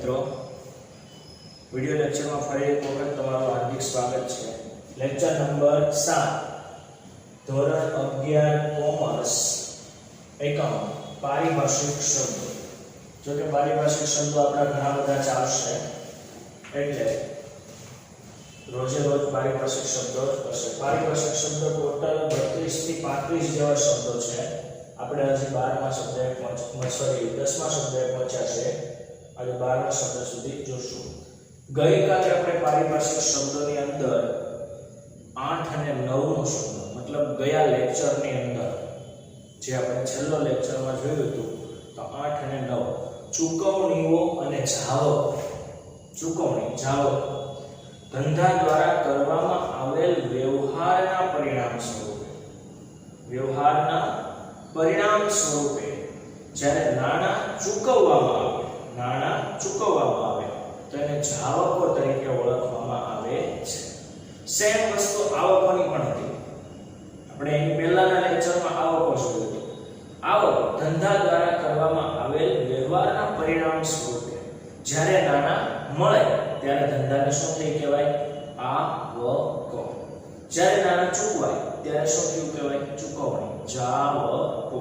મિત્રો, વિડિયો લેક્ચરમાં ફરી એક વખત તમારું હાર્દિક સ્વાગત છે. લેક્ચર નંબર 7 ધોરણ 11 કોમર્સ એકાઉન્ટ પારિભાષિક શબ્દો. જો કે પારિભાષિક શબ્દો આપણા ઘણા બધા ચાલશે એટલે રોજે રોજ પારિભાષિક શબ્દો હશે. પારિભાષિક શબ્દો ટોટલ 32 થી 35 જેવા શબ્દો છે. આપણે હજી 12મા શબ્દે 10મા શબ્દે પહોંચ્યા છે. આજે 12મા શબ્દ સુધી જોશું. ગઈકાલે આપણે પારિભાષિક શબ્દોની અંદર 8 અને 9 નો શબ્દ મતલબ ગયા લેક્ચરની અંદર જે આપણે છેલ્લો લેક્ચરમાં જોયું હતું તો 8 અને 9 ચૂકવણીઓ અને જાવક. ચૂકવણી જાવક ધંધા દ્વારા કરવામાં આવેલ વ્યવહારના પરિણામ સ્વરૂપે જ્યારે નાણાં ચૂકવવામાં આવે તો એને જાવકો તરીકે ઓળખવામાં આવે છે. સેમ વસ્તુ આવકોની પણ હતી. આપણે એની પહેલાના લેક્ચરમાં આવકો જોયું હતું. આવક ધંધા દ્વારા કરવામાં આવેલ વ્યવહારના પરિણામ સ્વરૂપે જ્યારે નાણાં મળે ત્યારે ધંધાને શું થઈ કહેવાય? આવકો. જ્યારે નાણાં ચૂકવાય ત્યારે શું થયું કહેવાય? ચૂકવણી, જાવકો.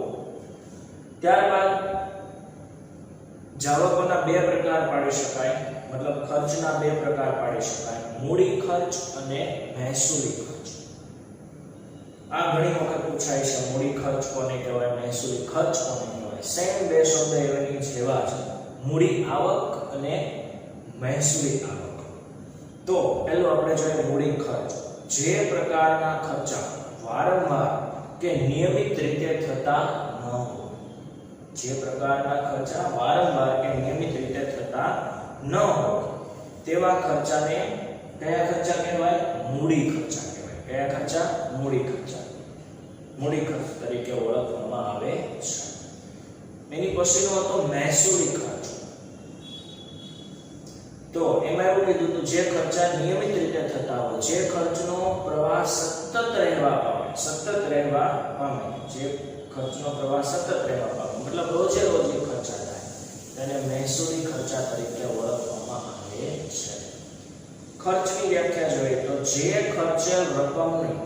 ત્યારબાદ જાવકોના બે પ્રકાર પાડી શકાય, મતલબ ખર્ચના બે પ્રકાર પાડી શકાય, મૂડી ખર્ચ અને મહેસૂલી ખર્ચ. આ ઘણી વખત પૂછાય છે, મૂડી ખર્ચ કોને કહેવાય, મહેસૂલી ખર્ચ કોને કહેવાય. સેમ બે શબ્દ એની જેવા છે, મૂડી આવક અને મહેસૂલી આવક. તો પહેલું આપણે જોઈએ મૂડી ખર્ચ. જે પ્રકારના ખર્ચા વારંવાર કે નિયમિત રીતે થતા ન હોય. જે પ્રકારના ખર્ચા વારંવાર કે નિયમિત રીતે થતા ન હોય તેવા ખર્ચાને કયા ખર્ચા કહેવાય? મૂડી ખર્ચા કહેવાય. કયા ખર્ચા? મૂડી ખર્ચા. મૂડી ખર્ચ તરીકે ઓળખવામાં આવે છે. એની પછીનો હતો મહેસૂલી ખર્ચ. તો એમાં એવું કીધું હતું જે ખર્ચા નિયમિત રીતે થતા હોય, જે ખર્ચનો પ્રવાહ સતત રહેવા પામે, જે ખર્ચનો પ્રવાહ સતત રહેવા પામે, મતલબ રોજે રોજ ખર્ચા થાય તેને મહેસૂલી ખર્ચા તરીકે ઓળખવામાં આવે છે. ખર્ચની વ્યાખ્યા જોઈએ તો જે ખર્ચેલ રકમની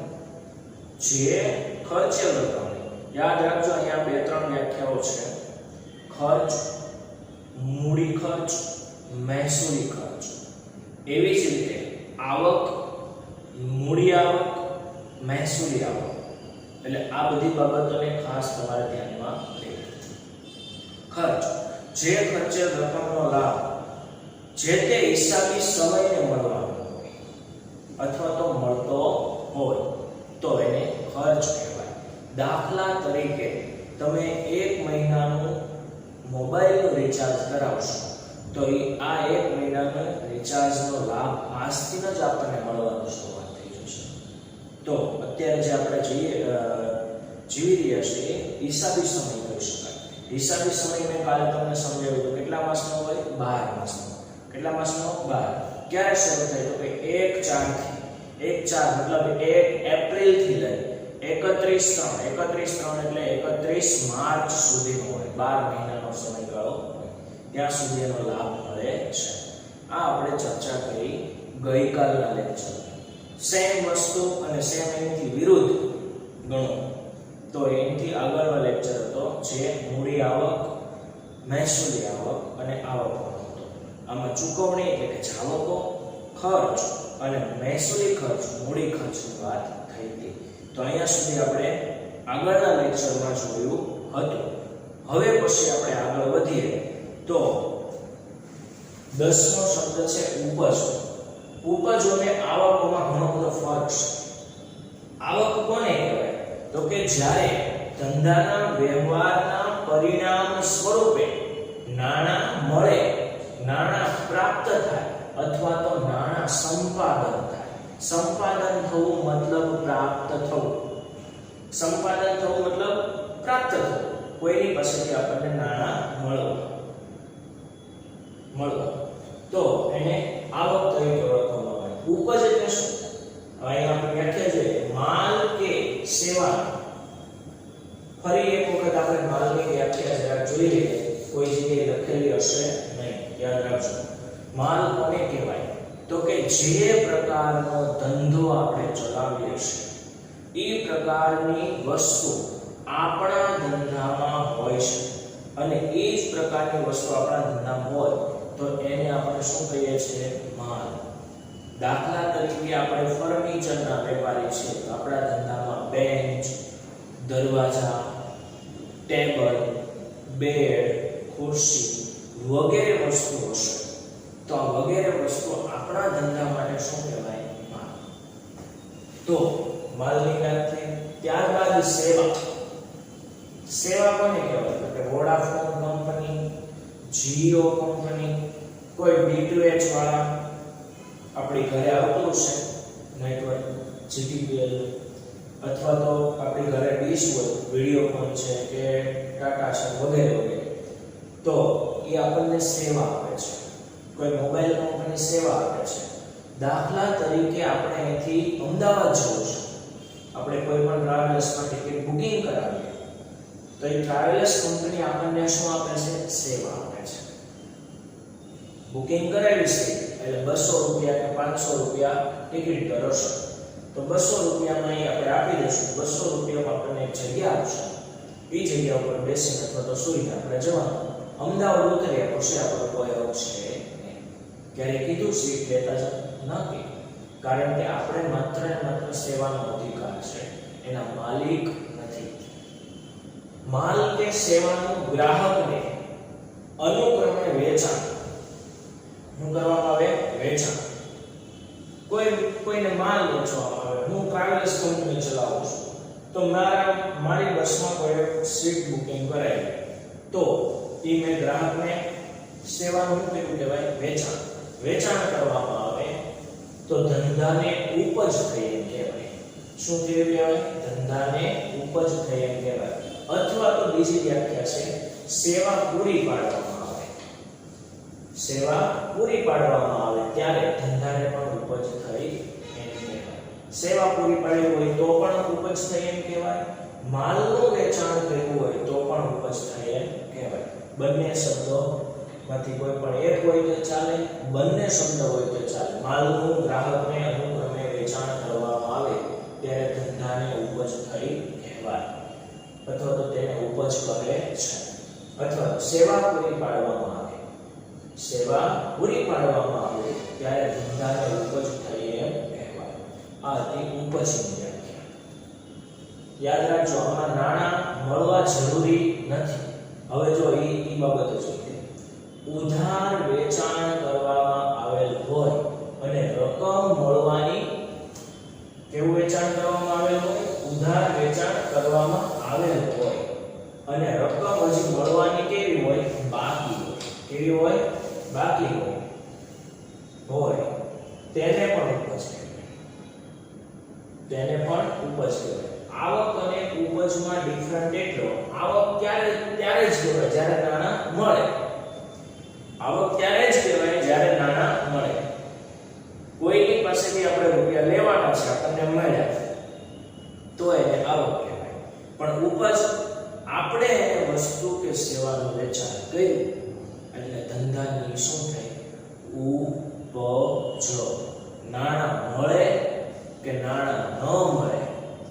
યાદ રાખજો, અહીંયા બે ત્રણ વ્યાખ્યાઓ છે. ખર્ચ, મૂડી ખર્ચ, મહેસૂલી ખર્ચ. એવી જ રીતે આવક, મૂડી આવક, મહેસૂલી આવક. એટલે આ બધી બાબતોને ખાસ તમારે ધ્યાનમાં લેવી. ખર્ચ જે ખર્ચેલ રકમનો લાભ જે તે હિસાબી સમયને મળવાનો હોય અથવા તો મળતો હોય તો એને ખર્ચ કહેવાય. દાખલા તરીકે તમે 1 મહિનાનું મોબાઈલનું રિચાર્જ કરાવશો તો આ 1 મહિનાના રિચાર્જનો લાભ આજથી જ આપણને મળવાનું શરૂઆત થઈ જશે. તો અત્યારે જે આપણે જીવી રહ્યા છીએ એ હિસાબી સમય કહી શકાય. હિસાબી સમય મેં કાલે તમને સમજાવ્યું હતું. કેટલા માસનો હોય? 12 માસનો. કેટલા માસનો? 12. ક્યારે શરૂ થાય તો કે 1/4 મતલબ 1 એપ્રિલ થી લઈ 31/3 એટલે 31 માર્ચ સુધીનો હોય. 12 મહિનાનો સમયગાળો હોય. ત્યાં સુધીનો લાભ મળે છે. આ આપણે ચર્ચા કરી ગઈકાલના લેક્ચરમાં. સેમ વસ્તુ અને સેમ એની વિરુદ્ધ ગણો તો એનાથી આગળનો લેક્ચર હતો જે મૂડી આવક, મહેસૂલી આવક અને આવકનો હતો. આમાં ચૂકવણી એટલે કે જાવકો, ખર્ચ અને મહેસૂલી ખર્ચ, મૂડી ખર્ચની વાત થઈ હતી. તો અહીંયા સુધી આપણે આગળના લેક્ચરમાં જોયું હતું. હવે પછી આપણે આગળ વધીએ તો 10મો શબ્દ છે ઉપજ. ઉપજ અને આવકોમાં ઘણો બધો ફરક છે. આવક કોને કહેવાય તો કે જ્યારે ધંધાના વ્યવહારના પરિણામ સ્વરૂપે નાણાં મળે, નાણાં પ્રાપ્ત થાય અથવા તો નાણાં સંપાદન થાય. સંપાદન થવું મતલબ પ્રાપ્ત થવું. સંપાદન થવું મતલબ પ્રાપ્ત થવું. કોઈની પાસેથી આપણને નાણાં મળવા તો એને આવક તરીકે ઓળખવામાં આવે. ઉપજ એટલે શું? અહીંયા આપણે વ્યાખ્યા જોઈએ. માલ કે સેવા. ફરી એક વખત આપણે માલની વ્યાખ્યા જરા જોઈ લઈએ. કોઈ જગ્યાએ લખેલી હશે નહીં, યાદ રાખજો. માલ કોને કહેવાય? તો કે જે પ્રકારનો ધંધો આપણે ચલાવીએ છીએ એ પ્રકારની વસ્તુ આપણા ધંધામાં હોય છે અને એ જ પ્રકારની વસ્તુ આપણા ધંધામાં હોય તો એને આપણે શું કહીએ છીએ? માલ. દાખલા તરીકે આપણે ફર્નિચરના વેપારી છીએ તો આપણા ધંધામાં બેન્ચ, દરવાજા, ટેબલ, બેડ, ખુરશી વગેરે વસ્તુઓ છે. તો આ વગેરે વસ્તુઓ આપણા ધંધા માટે શું કહેવાય? માલ. તો માલની વાત થઈ. ત્યારબાદ સેવા. સેવા કોને કહેવાય? તો કે વોડાફોન કંપની, જીઓ કંપની, કોઈ ડીટીએચ વાળા આપણી ઘરે આવતું છે નેટવર્ક જીટીપીએલ, અથવા તો આપણી ઘરે ડીશ હોય, વિડીયોકોન છે કે ટાટા છે વગેરે વગેરે, તો એ આપણને સેવા આપે છે. કોઈ મોબાઈલ કંપની સેવા આપે છે. દાખલા તરીકે આપણે અહીંથી અમદાવાદ જવું છે, આપણે કોઈ પણ ટ્રાવેલ્સમાં ટિકિટ બુકિંગ કરાવીએ તો એ ટ્રાવેલ્સ કંપની આપણને શું આપે છે? સેવા આપે છે. બુકિંગ કરાવી છે એટલે 200 રૂપિયા કે 500 રૂપિયા ટિકિટ દર હશે તો 200 રૂપિયામાં અહીં આપણે આપી દઈશું. 200 રૂપિયામાં આપણને એક જગ્યા આપશે. એ જગ્યા ઉપર બેસીને અથવા તો સુઈને આપણે જવાનું. અમદાવાદ ઉતર્યા પછી આપણો કોઈ અવક છે નહીં. ક્યારે કીધું સીટ લેતા જ નથી, કારણ કે આપણે માત્ર ને માત્ર સેવાનો અધિકાર છે, એના માલિક નથી. માલ કે સેવાનું ગ્રાહકને અનુક્રમે વેચાણ શું કરવામાં આવે? વેચાણ. કોઈને માલ વેચવામાં આવે. હું ટ્રાવેલ્સ કંપની ચલાવું છું તો મારી બસમાં કોઈ સીટ બુકિંગ કરાવી તો એ મેં ગ્રાહકને સેવાનું શું કહેવાય? વેચાણ. વેચાણ કરવામાં આવે તો ધંધાને ઉપજ થઈ એમ કહેવાય. શું કહેવાય? ધંધાને ઉપજ થઈ એમ કહેવાય. અથવા તો બીજી વ્યાખ્યા છે સેવા પૂરી પાડવામાં આવે. સેવા પૂરી પાડવામાં આવે ત્યારે ધંધાને પણ ઉપજ થઈ એમ કહેવાય. સેવા પૂરી પાડી હોય તો પણ ઉપજ થઈ એમ કહેવાય. માલનું વેચાણ કર્યું હોય તો પણ ઉપજ થઈ એમ કહેવાય. બંને શબ્દોમાંથી કોઈ પણ એક હોય તો ચાલે, બંને શબ્દ હોય તો ચાલે. માલનું ગ્રાહકને અનુક્રમે વેચાણ કરવામાં આવે ત્યારે ધંધાને ઉપજ થઈ કહેવાય, અથવા તો તેને ઉપજ કહે છે. અથવા સેવા પૂરી પાડવામાં આવે, સેવા પૂરી પાડવામાં આવે ત્યારે ધંધાને ઉપજ થઈ એમ કહેવાય. આ હતી ઉપજની વ્યાખ્યા. યાદ રાખજો, આમાં નાણાં મળવા જરૂરી નથી. હવે જો ઈ બાબત જોઈએ. ઉધાર વેચાણ કરવામાં આવેલ હોય અને રકમ મળવાની, કેવું વેચાણ કરવામાં આવેલ હોય? ઉધાર વેચાણ કરવામાં આવેલ હોય અને રકમ હજી મળવાની કેવી હોય? બાકી હોય. કેવી હોય? બાકી હોય તેને પણ ઉપજ કહેવાય. તેને પણ ઉપજ કહેવાય. આવક અને ઉપજમાં ડિફરન્ટ એટલો, આવક ત્યારે જ કહેવાય જ્યારે નાણાં મળે. આવક ત્યારે જ કહેવાય જ્યારે નાણાં મળે. કોઈની પાસેથી આપણે રૂપિયા લેવાના છે, આપણને મળ્યા તો એને આવક કહેવાય. પણ ઉપજ આપણે વસ્તુ કે સેવાનું વેચાણ કર્યું એટલે ધંધાની શું થાય? ઉપજ. નાણાં મળે કે નાણાં ન મળે,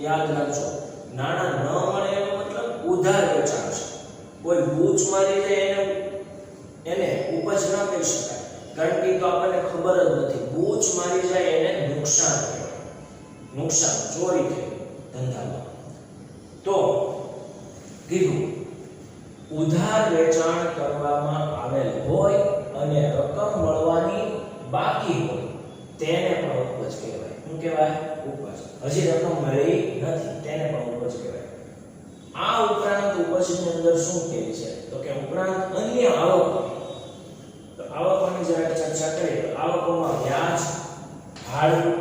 યાદ રાખજો. નાણાં ન મળે એનો મતલબ ઉધાર વેચાણ છે. કોઈ બૂચ મારી જાય એને ઉપજ ન કહી શકાય, કારણ કે તો આપણને ખબર જ નથી. બૂચ મારી જાય એને નુકસાન કહેવાય. નુકસાન, ચોરી થઈ ધંધામાં. તો કીધું ઉધાર વેચાણ કરવામાં આવેલ હોય અને રકમ મળવાની બાકી હોય તેને પણ ઉપજ કહેવાય. શું કહેવાય? ઉપજ. હજી રકમ મળી નથી તેને પણ ઉપજ કહેવાય. આ ઉપરાંત ઉપજની અંદર શું કહે છે? તો કે ઉપરાંત અન્ય આવકો. તો આવકોની જરા ચર્ચા કરીએ તો આવકોમાં વ્યાજ, ભાડું,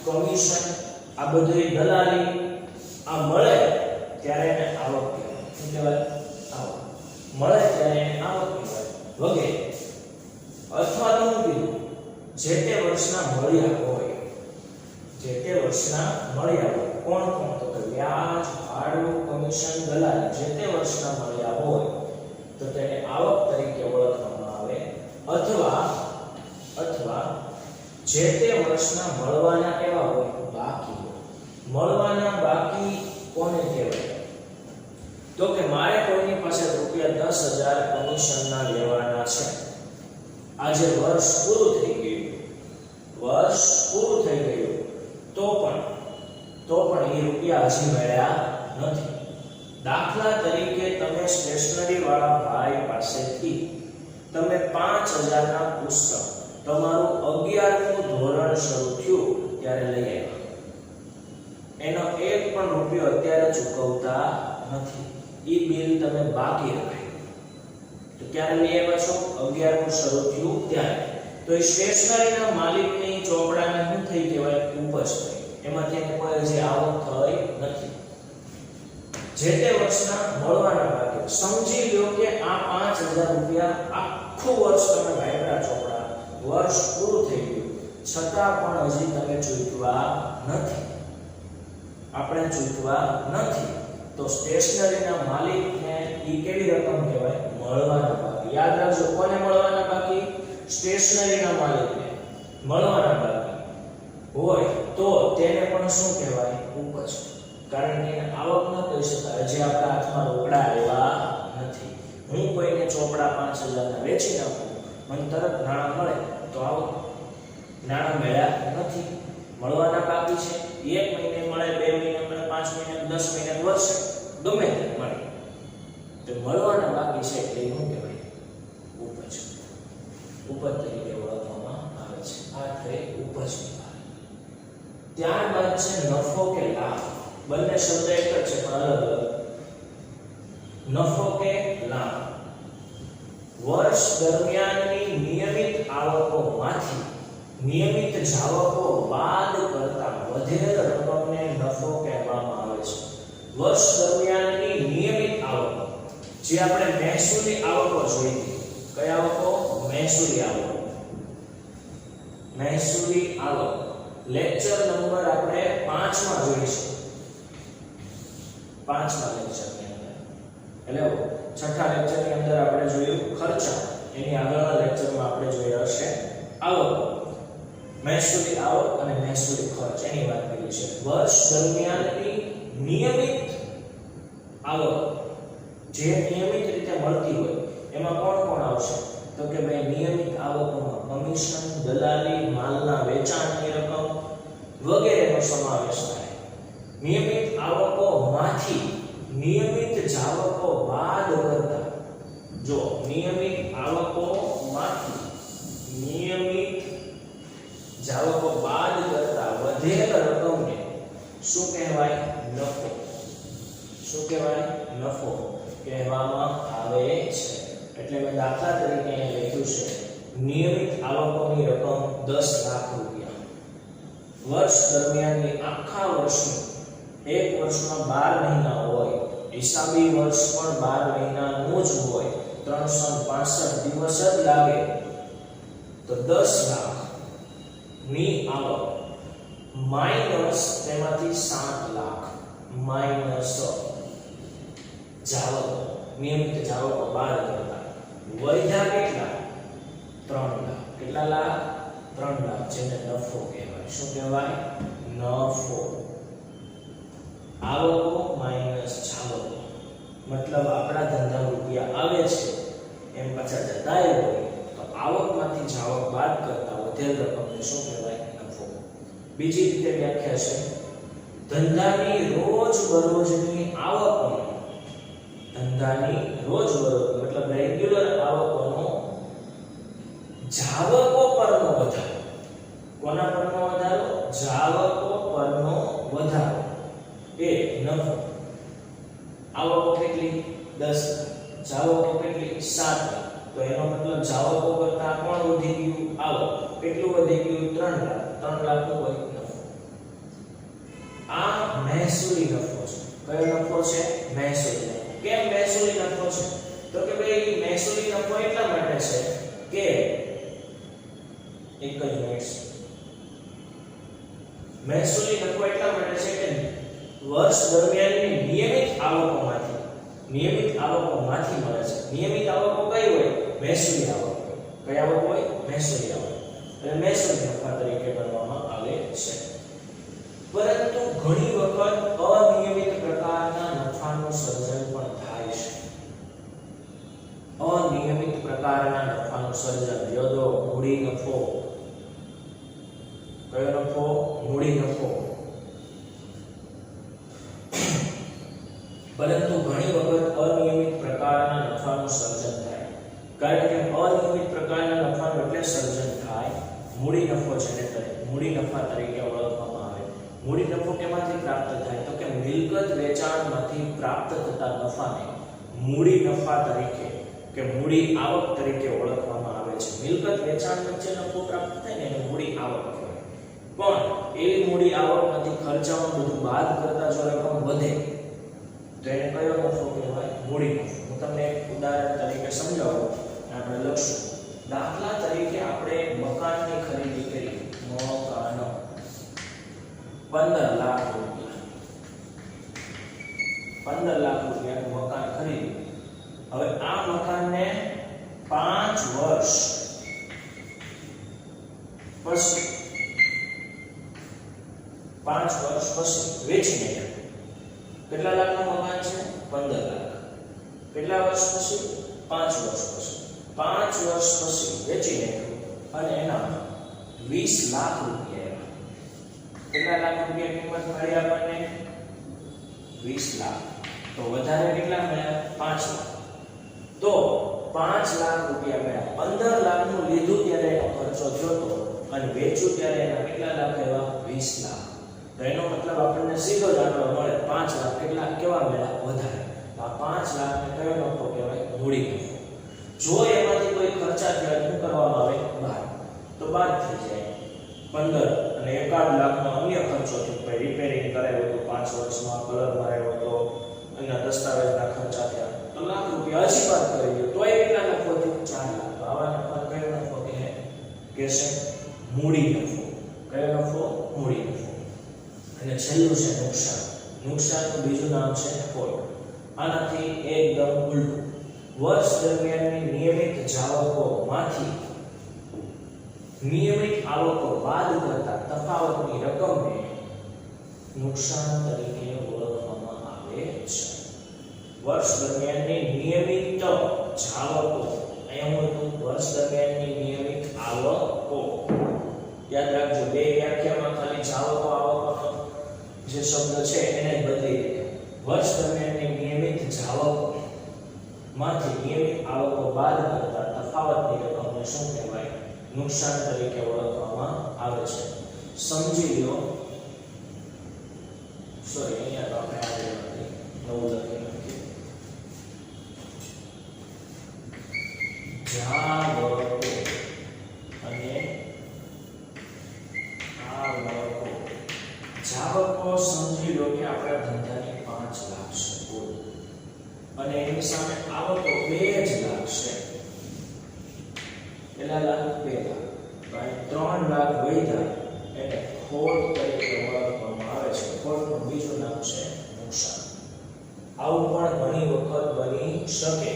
કમિશન, આ બધું દલાલી આ મળે ત્યારે એને આવક કહેવાય. શું કહેવાય? આવક. મળે ત્યારે એને આવક કહેવાય વગેરે. અથવા તો હું કીધું જે તે વર્ષના મળ્યા હોય, જે તે વર્ષના મળ્યા હોય. કોણ કોણ? તો કે વ્યાજ, ભાડું, કમિશન, દલાલી જે તે વર્ષના મળ્યા હોય તો તેને આવક તરીકે ઓળખવામાં આવે. અથવા જે તે વર્ષના મળવાના કેવા હોય બાકી મળવાના બાકી કોને કહેવાય તો કે મારે કોઈની પાસે રૂપિયા 10,000 કમિશનના લેવાના છે આજે વર્ષ પૂરું થઈ ગયું તો પણ એ રૂપિયા હજી મળ્યા નથી દાખલા તરીકે તમે સ્ટેશનરી વાળા ભાઈ પાસેથી તમે 5,000 ના પુસ્તક તમારું 11મું ધોરણ શરૂ થયું ત્યારે લઈ આવ્યા એનો એક પણ રૂપિયો અત્યારે ચૂકવતા નથી ઈ બિલ તમે બાકી રાખ્યું તો ક્યારે લઈ આવ્યા છો 11મું શરૂ થયું ત્યારે તો એ સ્ટેશનરીના માલિકની ચોપડાને શું થઈ કહેવાય ઉપજ થઈ એમાંથી કોઈ જે આવક થઈ નથી જે તે વર્ષના મળવાના બાકી સમજી લો કે આ 5,000 રૂપિયા આખું વર્ષ તમે વાપર્યા ચોપડા વર્ષ પૂરું થઈ ગયું છતાં પણ હજી તમે ચૂકવ્યા નથી આપણે ચૂકવ્યા નથી તો સ્ટેશનરીના માલિકને ઈ કેવી રકમ કહેવાય મળવાના બાકી યાદ રાખજો કોને મળવાના બાકી સ્ટેશનરીના માલિકને મળવાના બાકી હોય તો તેને પણ શું કહેવાય ઉપજ કારણ કે આવક ન કહી શકાય જે આપણા હાથમાં રોકડા આવ્યા નથી હું કોઈને ચોપડા 5,000 ના વેચી નાખું મને તરત નાણાં મળે તો આવક નાણાં મળ્યા નથી મળવાના બાકી છે 1 મહિને મળે 2 મહિને મળે 5 મહિને 10 મહિને વર્ષે ગમે તે મળે તો મળવાના બાકી છે એટલે શું કહેવાય ઉપજ તરીકે ઓળખવામાં આવે છે આ થઈ ઉપજની વાત ત્યારબાદ છે નફો કે લાભ બંને શબ્દ એક જ છે પણ અલગ અલગ નફો કે લાભ વર્ષ દરમિયાનની નિયમિત આવકોમાંથી નિયમિત જાવકો બાદ કરતા વધેલ રકમને નફો કહેવામાં આવે છે વર્ષ દરમિયાનની નિયમિત આવકો જે આપણે મહેસૂલી આવકો જોઈ કઈ આવકો મહેસૂલી આવક લેક્ચર નંબર આપણે 5 માં જોઈશું 5મા લેક્ચરની અંદર એટલે છઠ્ઠા લેક્ચરની અંદર આપણે જોયું ખર્ચા એની આગળના લેક્ચરમાં આપણે જોયા હશે આવક મહેસૂલી આવક અને મહેસૂલી ખર્ચ એની વાત કરી છે વર્ષ દરમિયાનની નિયમિત આવક જે નિયમિત રીતે મળતી હોય એમાં કોણ આવશે તો કે ભાઈ નિયમિત આવકોમાં કમિશન દલાલી માલના વેચાણની રકમ વગેરેનો સમાવેશ થાય નિયમિત આવકોમાંથી નિયમિત જાવકો બાદ કરતા જો નિયમિત આવકોમાંથી નિયમિત જાવકો બાદ કરતા વધેલ રકમને શું કહેવાય નફો કહેવામાં આવે છે એટલે મેં દાખલા તરીકે અહીં લખ્યું છે નિયમિત આવકોની રકમ 10 લાખ રૂપિયા વર્ષ દરમિયાનની આખા વર્ષનું એક વર્ષમાં 12 મહિના હોય હિસાબી વર્ષ પણ 12 મહિનાનું જ હોય 365 દિવસ જ લાગે તો 10 લાખ ની આવક માઈનસ તેમાંથી 7 લાખ માઈનસ જાવકો નિયમિત જાવકો બાદ કરતા વધ્યા કેટલા 3 લાખ કેટલા લાખ 3 લાખ જેને નફો કહેવાય શું કહેવાય નફો આવકો માઈનસ જાવકો મતલબ આપણા ધંધા રૂપિયા આવે છે એમ પાછા જતાય હોય તો આવકમાંથી જાવક બાદ કરતા વધેલ રકમને શું કહેવાય નફો બીજી રીતે વ્યાખ્યા છે ધંધાની રોજબરોજની આવકોનો ધંધાની રોજબરોજ મતલબ રેગ્યુલર આવકોનો જાવકો પરનો વધારો કોના પરનો વધારો જાવકો પરનો વધારો એ નફો આવકો કેટલી 10 જાવકો કેટલી 7 તો એનો મતલબ જાવકો કરતા કોણ વધી ગયું આવક કેટલું વધી ગયું 3 લાખ નો નફો આ મહેસૂલી નફો છે કયો નફો છે મહેસૂલી કેમ મહેસૂલી નફો છે તો કે ભાઈ મહેસૂલી નફો એટલા માટે છે કે એક જ મિનિટ મહેસૂલી નફો એટલા માટે છે કે વર્ષ દરમિયાનની નિયમિત આવકોમાંથી મળે છે નિયમિત આવકો કઈ હોય મહેસૂલી આવક કઈ આવક હોય મહેસૂલી આવક એટલે મહેસૂલી નફા તરીકે ગણવામાં આવે છે. પરંતુ ઘણી વખત અનિયમિત પ્રકારના નફાનું સર્જન પણ થાય છે. અનિયમિત પ્રકારના નફાનું સર્જન, યદો મૂડી નફો. કયો નફો? મૂડી નફો. પરંતુ ઘણી વખત અનિયમિત પ્રકારના નફાનું સર્જન થાય. કારણ કે અનિયમિત પ્રકારના નફાનું એટલે સર્જન થાય મૂડી નફો છે, મૂડી નફા તરીકે ઓળખવામાં આવે. મૂડી નફો કેમાંથી પ્રાપ્ત થાય? તો કે મિલકત વેચાણમાંથી પ્રાપ્ત થતા નફાને મૂડી નફા તરીકે કે મૂડી આવક તરીકે ઓળખવામાં આવે છે. મિલકત વેચાણ વચ્ચે નફો પ્રાપ્ત થાય ને એને મૂડી આવક કહેવાય. પણ એવી મૂડી આવકમાંથી ખર્ચાઓનું બધું બાદ કરતા જો રકમ વધે તો એને કયો નફો કહેવાય? મૂડી નફો. હું તમને એક ઉદાહરણ તરીકે સમજાવું, આપણે લખશું. દાખલા તરીકે આપણે મકાનની ખરીદી કરી, મકાન 15 લાખ રૂપિયા, 15 લાખ રૂપિયાનું મકાન ખરીદ્યું. હવે આ મકાનને 5 વર્ષ પછી 5 વર્ષ પછી વેચી નાખ્યું. કેટલા લાખનું મકાન છે? 15 લાખ. કેટલા વર્ષ પછી? 5 વર્ષ પછી. 5 વર્ષ પછી વેચી નાખ્યું અને એના 20 લાખ રૂપિયા. કેટલા લાખ રૂપિયા કિંમત મળી આપણને? 20 લાખ. તો વધારે કેટલા મળ્યા? 5 લાખ. તો 5 લાખ રૂપિયા મળ્યા. 15 લાખનું લીધું ત્યારે એનો ખર્ચો થયો અને વેચ્યું ત્યારે એના કેટલા લાખ આવ્યા? 20 લાખ. તો એનો મતલબ આપણને સીધો જ આંકડો મળે 5 લાખ. કેટલા કેવા મળ્યા? વધારે. તો આ 5 લાખને કયો નફો કહેવાય? મૂડી નફો. જો એમાંથી કોઈ ખર્ચા થયા શું કરવામાં આવે? બાદ. તો બાદ થઈ જાય 15 અને 1.5 લાખનો અન્ય ખર્ચો થયો, ભાઈ રિપેરિંગ કરાવ્યો તો 5 વર્ષમાં, કલર માર્યો તો અને દસ્તાવેજના ખર્ચા થયા તો લાખ રૂપિયા હજી બાદ કરી દો તો એ કેટલા નફો થયો? 4 લાખ. તો આવા નફા કયો નફો કહેશે? મૂડી નફો. કયો નફો? મૂડી નફો. અને છેલ્લું છે નુકસાન. નુકસાનનું બીજું નામ છે ખોટ. આનાથી એકદમ ઉલટું. વર્ષ દરમિયાનની નિયમિત જાવકોમાંથી નિયમિત આવકો બાદ કરતા તફાવતની રકમને નુકસાન તરીકે ઓળખવામાં આવે છે. વર્ષ દરમિયાનની નિયમિત જાવકો, અહીંયા હું વર્ષ દરમિયાનની નિયમિત આવકો યાદ રાખજો. બે વ્યાખ્યામાં ખાલી જાવકો આવકનો જે શબ્દ છે એને જ બદલી દે. વર્ષ દરમિયાનની નિયમિત જાવકો માંથી નિયમિત આવકો બાદ કરતા તફાવતની રકમને શું કહેવાય? નુકસાન તરીકે ઓળખવામાં આવે છે. સમજી લો. સોરી, અહીંયા તો આપણે આગળ નથી, નવું લખી નાખીએ. જાવકો અને આવકો. જાવકો સમજી લો કે આપણા ધંધાની 5 લાખ છે કુલ, અને એની સામે આવકો 2 જ લાખ છે. કેટલા લાખ? 2 લાખ. ભાઈ 3 લાખ વધ્યા એટલે ખોટ તરીકે ઓળખવામાં આવે છે. ખોટનું બીજું નામ છે નુકસાન. આવું પણ ઘણી વખત બની શકે.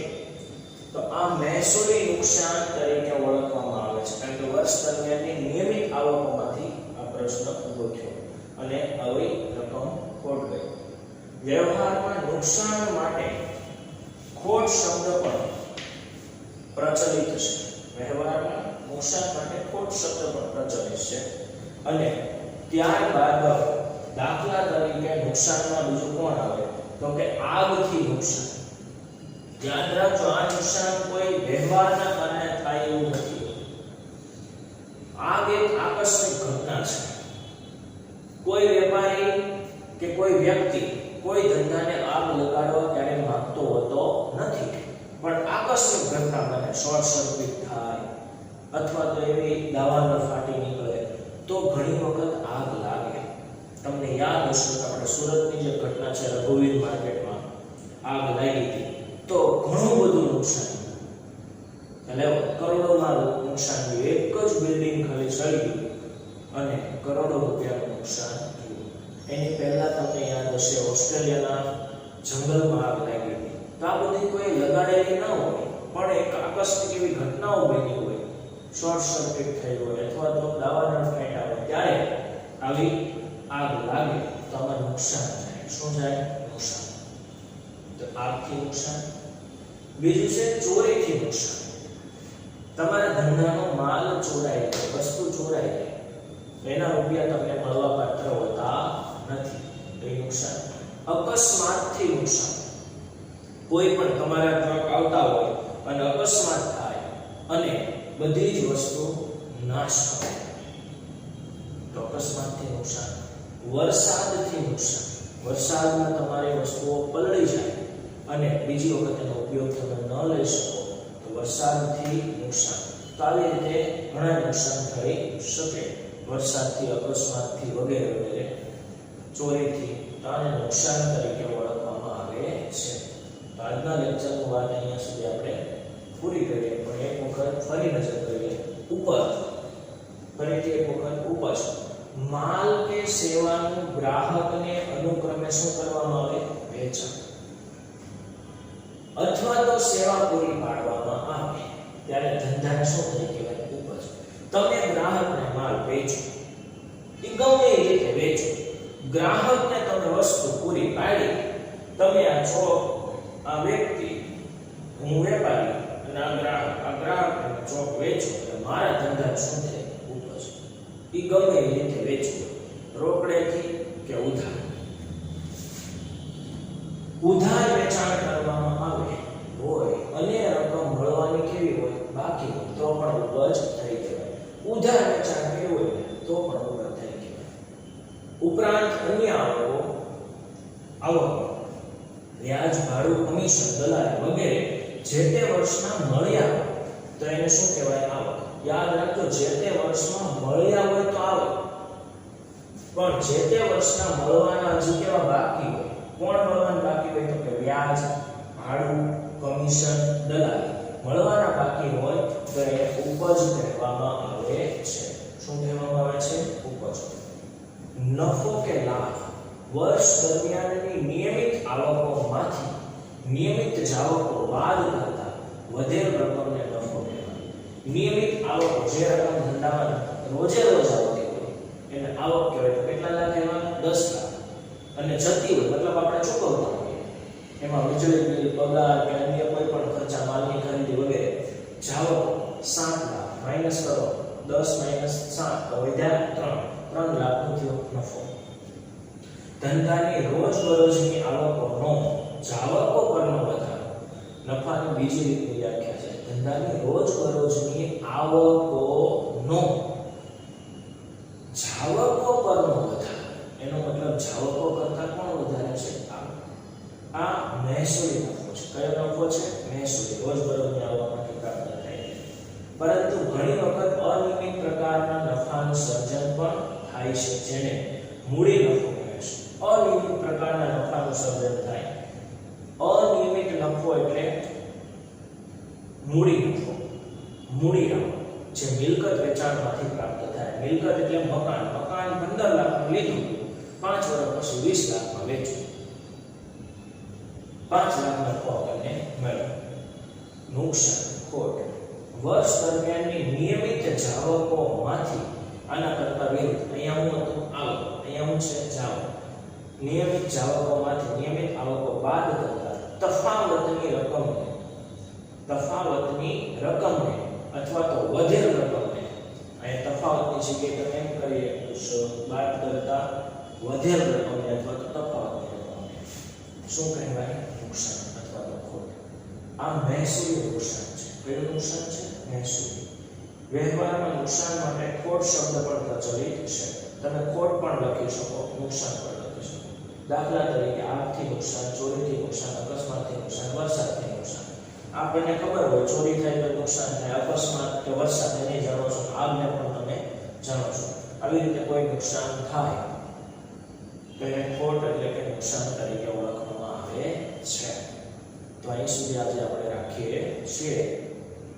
તો આ મહેસૂલી નુકસાન તરીકે ઓળખવામાં આવે છે, કારણ કે વર્ષ દરમિયાનની નિયમિત આવકોમાંથી આ પ્રશ્ન ઊભો થયો અને આવી રકમ ખોટ ગઈ. વ્યવહારમાં નુકસાન માટે ખોટ શબ્દ પણ પ્રચલિત છે. વ્યવહારમાં નુકસાન માટે ખોટ શબ્દ પણ પ્રચલિત છે. અને ત્યારબાદ દાખલા તરીકે નુકસાનમાં બીજું કોણ આવે? તો કે આગથી નુકસાન. ધ્યાન રાખજો, આ નુકસાન કોઈ વ્યવહારના કારણે થાય એવું નથી. આગ એક આકસ્મિક ઘટના છે. કોઈ વેપારી કે કોઈ વ્યક્તિ કોઈ ધંધાને આગ લગાડવા ક્યારે માંગતો હોતો નથી, પણ આકસ્મિક ઘટના બને, શોર્ટ સર્કિટ થાય અથવા તો એવી દાવાનળ ફાટી નીકળે તો ઘણી વખત આગ લાગે. તમને યાદ હશે કે આપણે સુરતની જે ઘટના છે, રઘુવીર માર્કેટમાં આગ લાગી હતી તો ઘણું બધું નુકસાન, એટલે કરોડોમાં નુકસાન થયું. એક જ બિલ્ડિંગ ખાલી સળી ગઈ અને કરોડો રૂપિયાનું નુકસાન થયું. એની પહેલા તમને યાદ હશે ઓસ્ટ્રેલિયાના જંગલમાં આગ લાગી હતી. તો આ બધી કોઈ લગાડેલી ન હોય, પણ એક આકસ્મિક એવી ઘટનાઓ બની હોય શોર્ટ સર્કિટ થઈ હોય અથવા તો દાવાનળ ફાઈટ આવે ત્યારે આવી આગ લાગે તો આમાં નુકસાન થાય. શું થાય? નુકસાન. તો આગથી નુકસાન. બીજું છે ચોરીથી નુકસાન. તમારા ધંધાનો માલ ચોરાઈ જાય, વસ્તુ ચોરાઈ જાય, એના રૂપિયા તમને મળવા પાત્ર હોતા નથી, તો એ નુકસાન. અકસ્માતથી નુકસાન. કોઈ પણ તમારા ટ્રક આવતા હોય અને અકસ્માત થાય અને બધી જ વસ્તુ નાશ પામે, તો અકસ્માતથી નુકસાન. વરસાદથી નુકસાન. વરસાદમાં તમારી વસ્તુઓ પલળી જાય અને બીજી વખત એનો ઉપયોગ તમે ન લઈ શકો, તો વરસાદથી નુકસાન. તો આવી રીતે ઘણા નુકસાન થઈ શકે, વરસાદથી, અકસ્માતથી વગેરે વગેરે, ચોરીથી. તો આને નુકસાન તરીકે ઓળખવામાં આવે છે. તો આજના લેક્ચરની વાત અહીંયા સુધી આપણે પૂરી કરીએ, પણ એક વખત ફરી નજર કરીએ ઉપર. ફરીથી એક વખત ઉપજ. માલ કે સેવાનું ગ્રાહકને અનુક્રમે શું કરવામાં આવે? વેચાણ. અથવા તો સેવા પૂરી પાડવામાં આવે ત્યારે ધંધાને શું થાય કહેવાય? ઉપજ. તમે ગ્રાહકને માલ વેચો, એ ગમે એ રીતે વેચો, ગ્રાહકને તમે વસ્તુ પૂરી પાડી, તમે આ વ્યક્તિ, હું વેપારી અને આ ગ્રાહકને ચોક વેચો, એટલે મારા ધંધા શું થાય? ઉપજ. એ ગમે એ રીતે વેચો, રોકડેથી કે ઉધાર. ઉધાર વેચાણ કરવામાં આવે હોય અને રકમ મળવાની કેવી હોય? બાકી હોય, તો પણ ઉપજ થઈ કહેવાય. ઉધાર વેચાણ કેવું હોય તો પણ ઉપજ થઈ કહેવાય. ઉપરાંત અન્ય આવક, વ્યાજ, ભાડું, કમિશન, દલાલી વગેરે જે તે વર્ષમાં મળ્યા તો એને શું કહેવાય? આવક. યાદ રાખજો, જે તે વર્ષમાં મળ્યા હોય તો આવક, પણ જે તે વર્ષના મળવાના હજી કેવા બાકી હોય? કોણ મળવાના બાકી હોય? તો કે વ્યાજ, ભાડું, કમિશન, દલાલી મળવાના બાકી હોય તો એને ઉપજ કહેવામાં આવે છે. શું કહેવામાં આવે છે? ઉપજ. નફો કે લાભ. વર્ષ દરમિયાનની નિયમિત આવકોમાંથી નિયમિત જાવકો બાદ કરતા વધેલ રકમને નફો કહેવાય. નિયમિત આવકો, જે રકમ ધંધામાં રોજે રોજ આવતી હોય એને આવક કહેવાય. તો કેટલા લાખ? એમાં 10 લાખ. અને જતી હોય મતલબ આપણે ચૂકવતા હોઈએ, એમાં વીજળી બિલ, પગાર કે અન્ય કોઈ પણ ખર્ચા, માલની ખરીદી વગેરે, જાવકો 7 લાખ માઈનસ કરો, 10 માઈનસ 7 તો વધ્યા 3 લાખનો થયો નફો. ધંધાની રોજબરોજની આવકોનો જાવકો પરનો વધારો. નફાની બીજી રીતની વ્યાખ્યા છે. ધંધાની રોજબરોજની આવકોનો જાવકો પરનો વધારો. એનો મતલબ જાવકો કરતા કોણ વધારે છે? આ મહેસૂલી નફો છે. કયો નફો છે? મહેસૂલી. રોજબરોજની આવકમાંથી પ્રાપ્ત થાય છે. પરંતુ ઘણી વખત અનિયમિત પ્રકારના નફાનું સર્જન પણ થાય છે, જેને મૂડી નફો કહે છે. અનિયમિત પ્રકારના નફાનું સર્જન થાય. અનિયમિત નફો એટલે મૂડી નફો. મૂડી આવક જે મિલકત વેચાણમાંથી પ્રાપ્ત થાય. મિલકત એટલે મકાન. મકાન 15 લાખનું લીધું, 5 વર્ષ પછી 20 લાખમાં વેચ્યું, 5 લાખ નફો આપણને મળ્યો. નુકસાન, ખોટ. વર્ષ દરમિયાનની નિયમિત જાવકોમાંથી, આના કરતા વિરુદ્ધ, અહીંયા હું હતું આવક, અહીંયા હું છે જાવક. નિયમિત જાવકોમાંથી નિયમિત આવકો બાદ કરતા તફાવતની રકમને અથવા તો વધેલ રકમને, અહીં તફાવતની જગ્યાએ તમે એમ કરીએ તો બાદ કરતા વધેલ રકમને અથવા તો તફાવતની રકમને શું કહેવાય? નુકસાન અથવા તો ખોટ. આ મહેસૂલી નુકસાન છે. કયું નુકસાન છે? મહેસૂલી. વ્યવહારમાં નુકસાન માટે ખોટ શબ્દ પણ પ્રચલિત છે. તમે ખોટ પણ લખી શકો, નુકસાન પણ લખી શકો. દાખલા તરીકે આગથી નુકસાન, ચોરીથી નુકસાન, અકસ્માતથી નુકસાન, વરસાદથી નુકસાન. આપણને ખબર હોય ચોરી થાય તો નુકસાન થાય, અકસ્માત કે વરસાદ એને જાણો છો, આગને પણ તમે જાણો છો. આવી રીતે કોઈ નુકસાન થાય તો એને ખોટ એટલે કે નુકસાન તરીકે ઓળખવામાં આવે છે. તો અહીં સુધી આજે આપણે રાખીએ છીએ.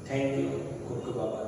Thank you. ખૂબ ખૂબ આભાર.